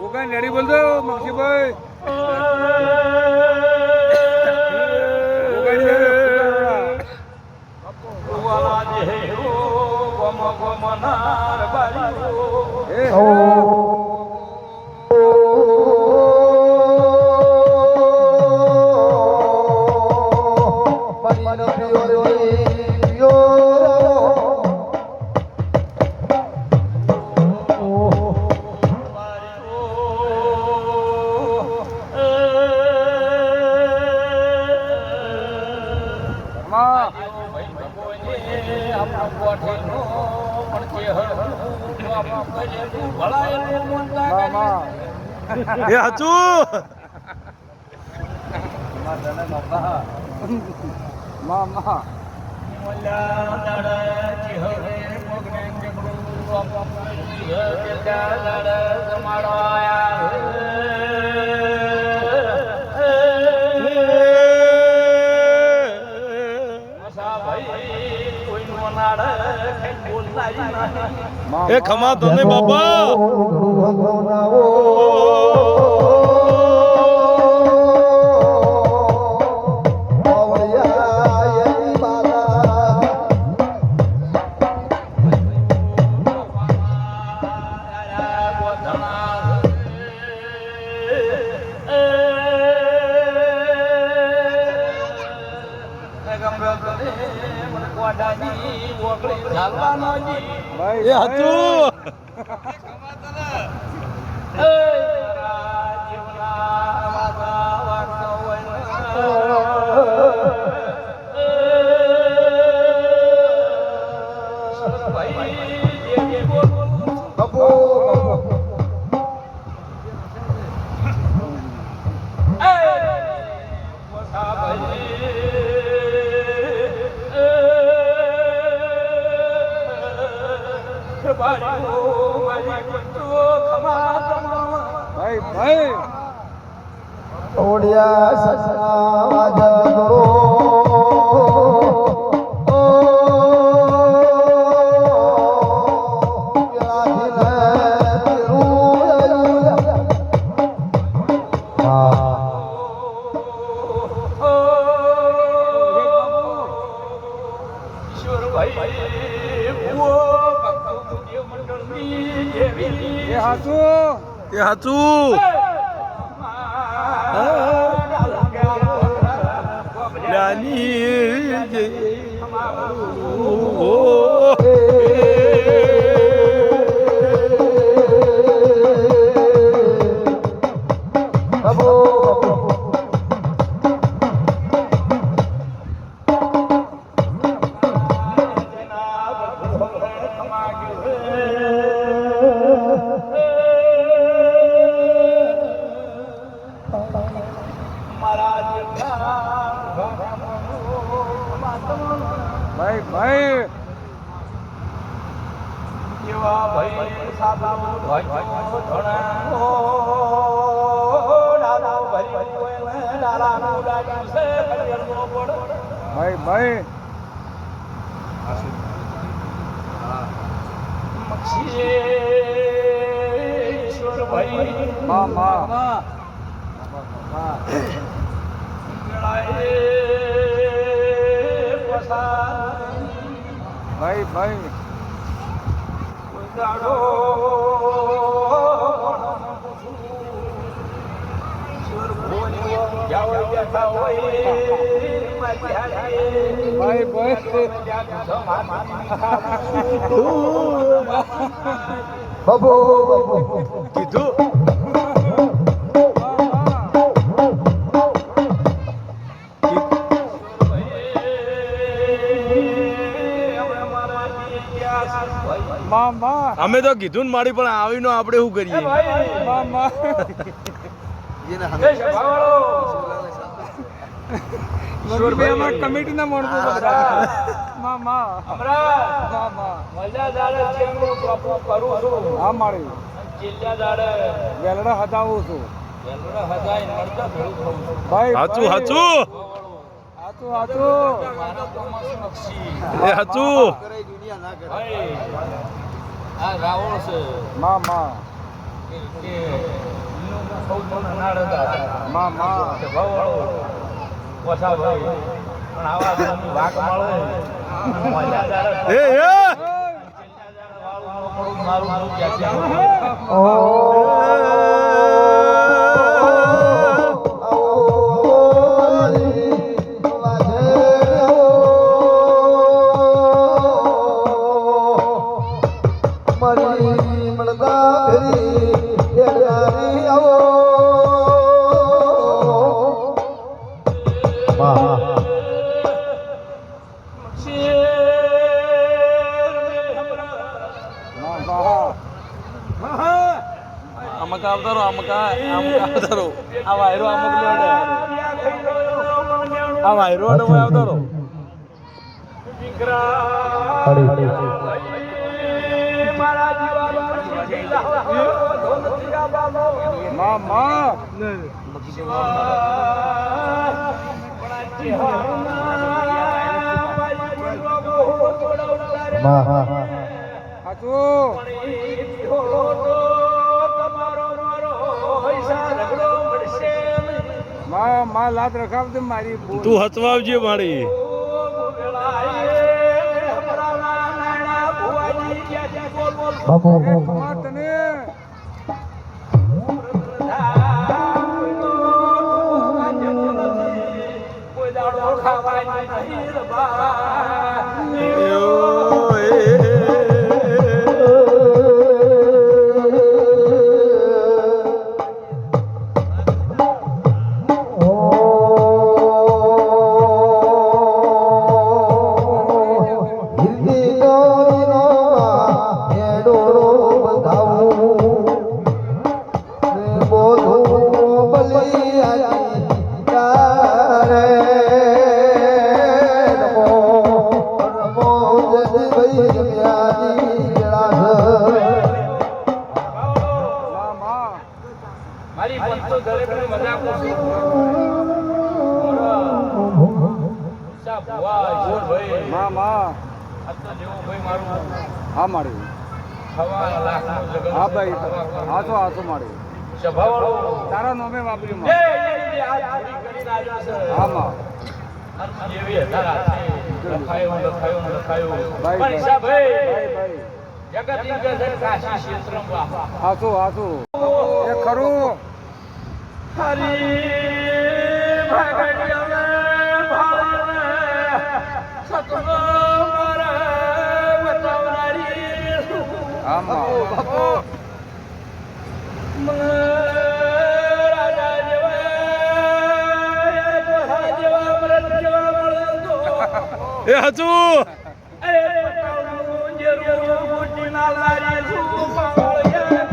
ઓગા ready બોલ દો મક્ષીભાઈ એ હાચું મામા એ ખમા તો ને બાપા ભાઈ એ હાચું ભાઈ ભાઈ ઓડિયા સસરા વાજરો એ હાચું એ હાચું ભાઈ ભાઈ ભાઈ ભાઈ માં માં ભાઈ ભાઈ ભાઈ બબો કીધું મામા અમે તો કીધું ને મારી પણ આવીને આપણે શું કરીએ મામા કમિટી ના મળતો મામા મામા હા મારી વેલડા હદાવું છું ભાઈ હાચું હાચું હાચું હાચું. એ હાચું આ રાવણ છે માં માં કે સૌ નાડતા માં માં ભાવવાળો ઓછા ભાઈ પણ આવા વાક મળે એ મારું નામ ક્યાં ઓ અમક આવતારો આવતારો આ વાયરો અમક લેડે આ વાયરો અડો આવતારો માં માં હાચું માં માં લાત રખાવજે મારી બોલ. તું હચવાવજે મારી બાપુ માં તને મારી બંતો દરેકને મજાક પૂછું સાબ વાહ જોર ભાઈ માં માં આ તો જેવો ભાઈ મારું હા મારી હવા લાખનો જગત હા ભાઈ હાચો હાચો મારી સભાવાળો તારા નોમે વાપરી એ માં આ ચોરી કરીને આવ્યો છે હા માં જેવી હતા લખાયો ભાઈ, પણ ભાઈ. ઈશા ભાઈ ભાઈ જગત ઇન્દ્ર છે કાશી ક્ષેત્રમાં હાચું હાચું એ ખરું હરી ભગડિયા ભાવે સતનો મારે બતાવનારી હા માં રાજા જેવા મરદ જેવા મળે તો એ હચું એ બતાવનું જેરું મોટી ના લારી શું પાવળિયા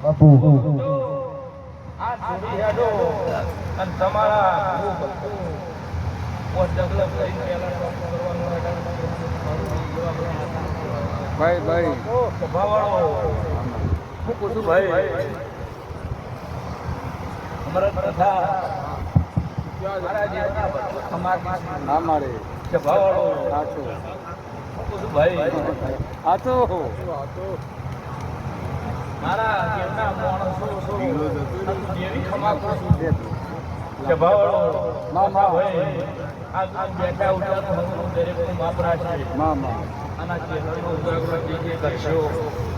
બાપુ આ છોડી હેડો અને તમારા પોસ્ટ ડેવલપ કરીને પહેલા કરવાનું ભાઈ ભાઈ સ્વભાવવાળો હું પૂછું ભાઈ અમારા બધા મારા જેવના બધું સમાજમાં હા મારી સ્વભાવવાળો હાચું હું પૂછું ભાઈ હાચું મારા જેવના માણસો છો જેવી ખમા કરું છું સ્વભાવવાળો માં માં ભાઈ આ બેઠા ઉઠાનું હમણાં દરેકનું માપ રાખશે માં માં આના ચેહરાનો ઉજાગરો જે જે કરશો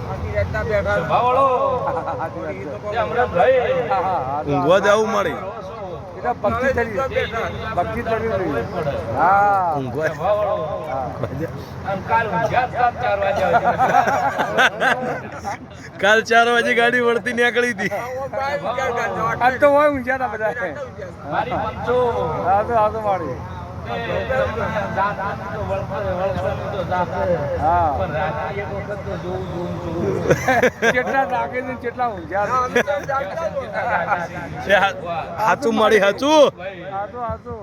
આખી રાતના બેઠા સ્વભાવવાળો હાચી વાત છે. જે હમણાં ભાઈ હા હા હા ઊંઘવા જવું મારી એટલે ભક્તિ કરી ભક્તિ કરી રહી હા ઊંઘવા સ્વભાવવાળો આમ કાલ ઊંઘ્યા જ 4 વાગે કાલ 4 વાગે ગાડી વળતી નીકળી હતી આજ તો હોય ઊંઝા હતા બધા મારી પંચો હા તો મારી હા કેટલા લાગે છે કેટલા ઊંઝા એ હાચું મારી હાચું હાચું હાચું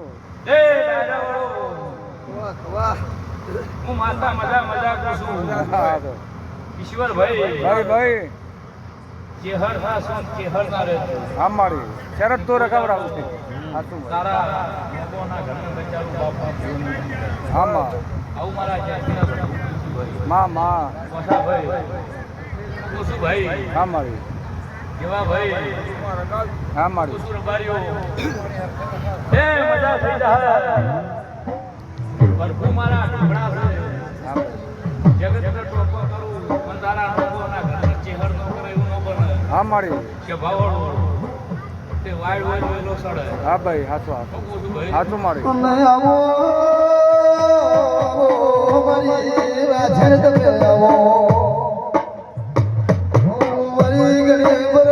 હું માતા મજા કરું છું હા તો ઈશ્વરભાઈ ભાઈ ભાઈ ચેહર ના સોન ચેહર ના રહેજો હા મારી શરત તો રખાવડાવું છે સાચું ભાઈ. તારા લોકોના ઘરને બચાવું બાપા હા માં આવું મારા જ્યાં ભાઈ માં માં કોસા ભાઈ કોસુ ભાઈ હા મારી કેવા ભાઈ હા મારી કોસુ રબારીઓ એ મજા થઈ જાય પ્રભુ મારા ઢોકળા છે હા ભાઈ. જગતને ટોપો કરું પણ તારા લોકોના ઘરને ચેહર ન કરે એવું ન બને હા મારી કે ભાવડો તે વાડ વાડ વેલો સડે હા ભાઈ હાચું હાચું કોસુ ભાઈ હાચું મારી તમે આવો મારી વાછર તમે આવો મારી ગળી પર